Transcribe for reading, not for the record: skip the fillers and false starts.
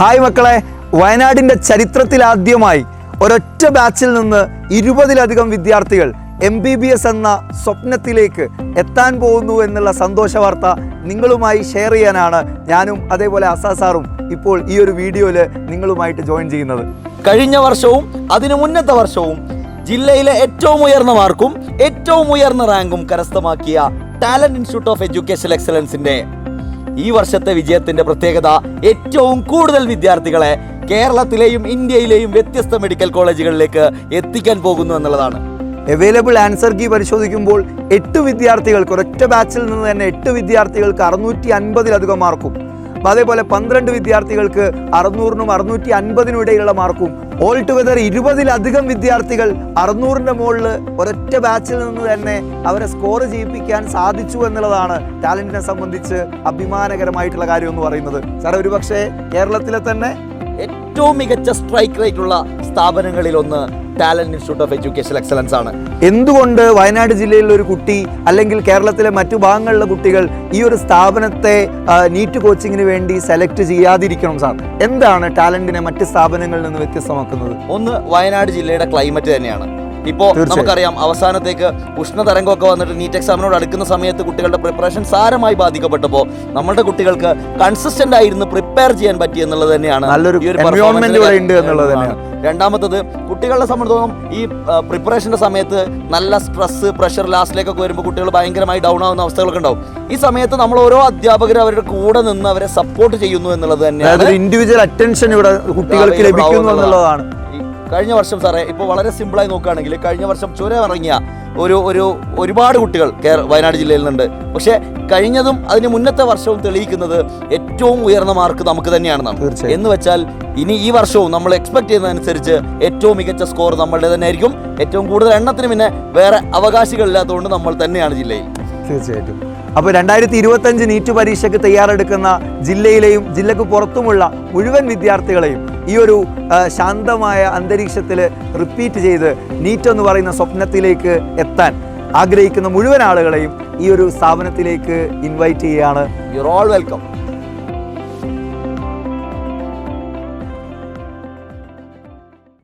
Hi മക്കളെ, വയനാടിൻ്റെ ചരിത്രത്തിലാദ്യമായി ഒരൊറ്റ ബാച്ചിൽ നിന്ന് 20-ലധികം വിദ്യാർത്ഥികൾ MBBS എന്ന സ്വപ്നത്തിലേക്ക് എത്താൻ പോകുന്നു എന്നുള്ള സന്തോഷ വാർത്ത നിങ്ങളുമായി ഷെയർ ചെയ്യാനാണ് ഞാനും അതേപോലെ അസാസാറും ഇപ്പോൾ ഈ ഒരു വീഡിയോയിൽ നിങ്ങളുമായിട്ട് ജോയിൻ ചെയ്യുന്നത്. കഴിഞ്ഞ വർഷവും അതിനു മുന്നത്തെ വർഷവും ജില്ലയിലെ ഏറ്റവും ഉയർന്ന മാർക്കും ഏറ്റവും ഉയർന്ന റാങ്കും കരസ്ഥമാക്കിയ ടാലന്റ് ഇൻസ്റ്റിറ്റ്യൂട്ട് ഓഫ് എഡ്യൂക്കേഷൻ എക്സലൻസിന്റെ ഈ വർഷത്തെ വിജയത്തിന്റെ പ്രത്യേകത ഏറ്റവും കൂടുതൽ വിദ്യാർത്ഥികളെ കേരളത്തിലെയും ഇന്ത്യയിലെയും വ്യത്യസ്ത മെഡിക്കൽ കോളേജുകളിലേക്ക് എത്തിക്കാൻ പോകുന്നു എന്നുള്ളതാണ്. അവൈലബിൾ ആൻസർ കീ പരിശോധിക്കുമ്പോൾ 8 വിദ്യാർത്ഥികൾക്ക് ഒരൊറ്റ ബാച്ചിൽ നിന്ന് തന്നെ 8 വിദ്യാർത്ഥികൾക്ക് 650-ലധികം മാർക്കും, അതേപോലെ 12 വിദ്യാർത്ഥികൾക്ക് 600-നും 650-നും ഇടയിലുള്ള മാർക്കും, ഓൾ ടുഗദർ 20-ലധികം വിദ്യാർത്ഥികൾ 600-ന്റെ മുകളിൽ ഒരൊറ്റ ബാച്ചിൽ നിന്ന് തന്നെ അവരെ സ്കോർ ചെയ്യിപ്പിക്കാൻ സാധിച്ചു എന്നുള്ളതാണ് ടാലന്റിനെ സംബന്ധിച്ച് അഭിമാനകരമായിട്ടുള്ള കാര്യം എന്ന് പറയുന്നത്. സാർ, ഒരുപക്ഷെ കേരളത്തിലെ തന്നെ ഏറ്റവും മികച്ച സ്ട്രൈക്ക് റേറ്റ് ഉള്ള സ്ഥാപനങ്ങളിൽ ഒന്ന് talent institute of education excellence ആണ്. എന്തുകൊണ്ട് വയനാട് ജില്ലയിലെ ഒരു കുട്ടി അല്ലെങ്കിൽ കേരളത്തിലെ മറ്റു ഭാഗങ്ങളിലെ കുട്ടികൾ ഈ ഒരു സ്ഥാപനത്തെ നീറ്റ് കോച്ചിങ്ങിന് വേണ്ടി സെലക്ട് ചെയ്യാതിരിക്കണം സാർ? എന്താണ് ടാലന്റിനെ മറ്റ് സ്ഥാപനങ്ങളിൽ നിന്ന് വ്യത്യസ്തമാക്കുന്നത്? ഒന്ന്, വയനാട് ജില്ലയുടെ ക്ലൈമറ്റ് തന്നെയാണ്. ഇപ്പോൾ നമുക്കറിയാം, അവസാനത്തേക്ക് ഉഷ്ണതരംഗമൊക്കെ വന്നിട്ട് നീറ്റ് എക്സാമിനോട് അടുക്കുന്ന സമയത്ത് കുട്ടികളുടെ പ്രിപ്പറേഷൻ സാരമായി ബാധിക്കപ്പെട്ടപ്പോൾ നമ്മുടെ കുട്ടികൾക്ക് കൺസിസ്റ്റന്റ് ആയിരുന്നു പ്രിപ്പയർ ചെയ്യാൻ പറ്റി എന്നുള്ളത് തന്നെയാണ് നല്ലൊരു ഉണ്ട് എന്നുള്ളത് തന്നെയാണ്. രണ്ടാമത്തത്, കുട്ടികളെ സംബന്ധിച്ചിടത്തോളം ഈ പ്രിപ്പറേഷന്റെ സമയത്ത് നല്ല സ്ട്രെസ്, പ്രഷർ ലാസ്റ്റിലേക്കൊക്കെ വരുമ്പോൾ കുട്ടികൾ ഭയങ്കരമായി ഡൗൺ ആവുന്ന അവസ്ഥകളൊക്കെ ഉണ്ടാവും. ഈ സമയത്ത് നമ്മൾ ഓരോ അധ്യാപകരും അവരുടെ കൂടെ നിന്ന് അവരെ സപ്പോർട്ട് ചെയ്യുന്നു എന്നുള്ളത് തന്നെയാണ്. ഇൻഡിവിജ്വൽ അറ്റൻഷൻ ഇവിടെ കുട്ടികൾക്ക് ലഭിക്കുന്നു എന്നുള്ളതാണ്. കഴിഞ്ഞ വർഷം സാറേ, ഇപ്പോൾ വളരെ സിമ്പിളായി നോക്കുകയാണെങ്കിൽ കഴിഞ്ഞ വർഷം ചുരം ഇറങ്ങിയ ഒരുപാട് കുട്ടികൾ വയനാട് ജില്ലയിൽ നിന്നുണ്ട്. പക്ഷേ കഴിഞ്ഞതും അതിന് മുന്നത്തെ വർഷവും തെളിയിക്കുന്നത് ഏറ്റവും ഉയർന്ന മാർക്ക് നമുക്ക് തന്നെയാണെന്നാണ്. എന്ന് വെച്ചാൽ ഇനി ഈ വർഷവും നമ്മൾ എക്സ്പെക്ട് ചെയ്യുന്നതനുസരിച്ച് ഏറ്റവും മികച്ച സ്കോർ നമ്മളുടെ തന്നെ ആയിരിക്കും. ഏറ്റവും കൂടുതൽ എണ്ണത്തിന് പിന്നെ വേറെ അവകാശികളില്ലാത്തതുകൊണ്ട് നമ്മൾ തന്നെയാണ് ജില്ലയിൽ. തീർച്ചയായിട്ടും. അപ്പോൾ 2025 നീറ്റ് പരീക്ഷയ്ക്ക് തയ്യാറെടുക്കുന്ന ജില്ലയിലെയും ജില്ലക്ക് പുറത്തുമുള്ള മുഴുവൻ വിദ്യാർത്ഥികളെയും ഈ ഒരു ശാന്തമായ അന്തരീക്ഷത്തിൽ റിപ്പീറ്റ് ചെയ്ത് നീറ്റ് എന്ന് പറയുന്ന സ്വപ്നത്തിലേക്ക് എത്താൻ ആഗ്രഹിക്കുന്ന മുഴുവൻ ആളുകളെയും ഈ ഒരു സ്ഥാപനത്തിലേക്ക് ഇൻവൈറ്റ് ചെയ്യുകയാണ്. You are all welcome.